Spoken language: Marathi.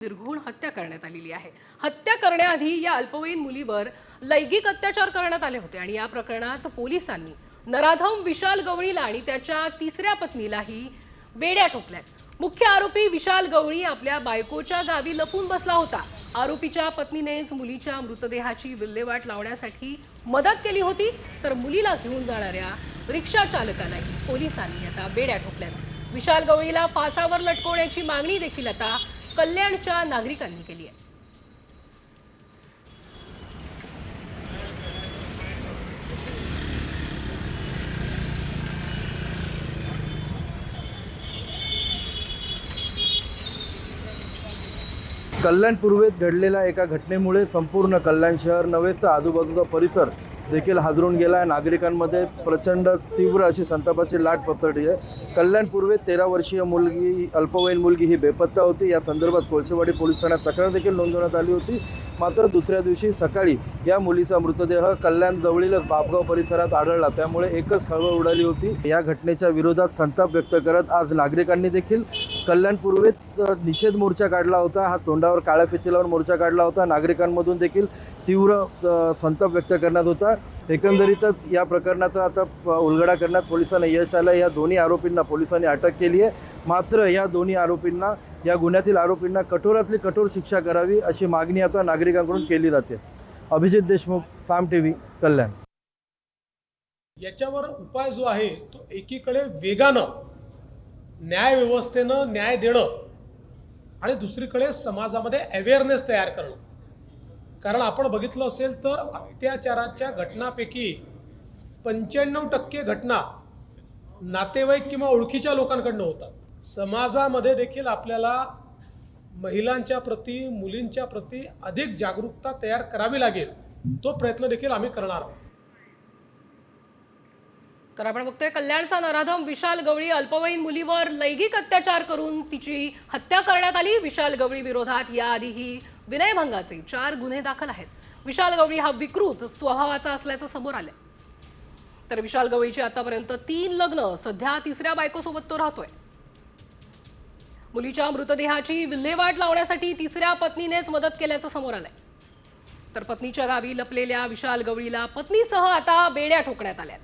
निर्घृण हत्या करण्यात आलेली आहे। हत्या करण्याआधी या अल्पवयीन मुलीवर लैंगिक अत्याचार करण्यात आले होते आणि या प्रकरणात पोलिसांनी नराधम विशाल गवळीला आणि त्याच्या तिसऱ्या पत्नीलाही बेड्या ठोकल्यात। मुख्य आरोपी विशाल गवळी आपल्या बायकोच्या गावी लपून बसला होता। आरोपीच्या पत्नीनेच मुलीच्या मृतदेहाची विल्हेवाट लावण्यासाठी मदत केली होती, तर मुलीला घेऊन जाणाऱ्या रिक्षा चालकालाही पोलिसांनी आता बेड्या ठोकल्यात। विशाल गवळीला फासावर लटकवण्याची मागणी देखील आता कल्याणच्या नागरिकांनी केली आहे। कल्याण पूर्वेत घडलेल्या एका घटनेमुळे संपूर्ण कल्याण शहर नव्हेच तर आजूबाजूचा परिसर देखील हादरून गेला आहे। नागरिकांमध्ये प्रचंड तीव्र अशी संतापाची लाट पसरली आहे। कल्याण पूर्वेत 13 वर्षीय मुलगी अल्पवयीन मुलगी ही बेपत्ता होती। या संदर्भात कोळसेवाडी पोलीस ठाण्यात तक्रार देखील नोंदवण्यात आली होती। मात्र दुसऱ्या दिवशी सकाळी या मुलीचा मृतदेह कल्याण जवळीलच बापगाव परिसरात आढळला, त्यामुळे एकच खळबळ उडाली होती। या घटनेच्या विरोधात संताप व्यक्त करत आज नागरिकांनी देखील कल्याण पूर्वेत निषेध मोर्चा काढला होता। हा तोंडावर काळ्या फिती लावून मोर्चा काढला होता। नागरिकांमधून देखील तीव्र संताप व्यक्त करण्यात होता। एकंदरीतच या प्रकरणाचा आता उलगडा करण्यात पोलिसांना यश आलं। या दोन्ही आरोपींना पोलिसांनी अटक केली आहे। मात्र या दोन्ही आरोपींना, या गुन्ह्यातील आरोपींना कठोरातली कठोर शिक्षा करावी अशी मागणी आता नागरिकांकडून केली जाते। अभिजित देशमुख, साम टीव्ही, कल्याण। याच्यावर उपाय जो आहे तो एकीकडे वेगानं न्याय व्यवस्थेनं न्याय देणं आणि दुसरीकडे समाजामध्ये अवेअरनेस तयार करणं। कारण आपण बघितलं असेल तर अत्याचाराच्या घटनांपैकी 95% घटना नातेवाईक किंवा ओळखीच्या लोकांकडनं होतात। समाजामध्ये देखील आपल्याला महिलांच्या प्रती, मुलींच्या प्रती अधिक जागरूकता तयार करावी लागेल। तो प्रयत्न देखील आम्ही करणार आहोत। तर आपण बघतोय कल्याणचा नराधम विशाल गवळी अल्पवयीन मुलीवर लैंगिक अत्याचार करून तिची हत्या करण्यात आली। विशाल गवळी विरोधात याआधीही विनयभंगाचे 4 गुन्हे दाखल आहेत। विशाल गवळी हा विकृत स्वभावाचा असल्याचं समोर आलंय। तर विशाल गवळीची आतापर्यंत 3 लग्न, सध्या तिसऱ्या बायकोसोबत तो राहतोय। मुलीच्या मृतदेहाची विल्हेवाट लावण्यासाठी तिसऱ्या पत्नीनेच मदत केल्याचं समोर आलंय। तर पत्नीच्या गावी लपलेल्या विशाल गवळीला पत्नीसह आता बेड्या ठोकण्यात आल्यात।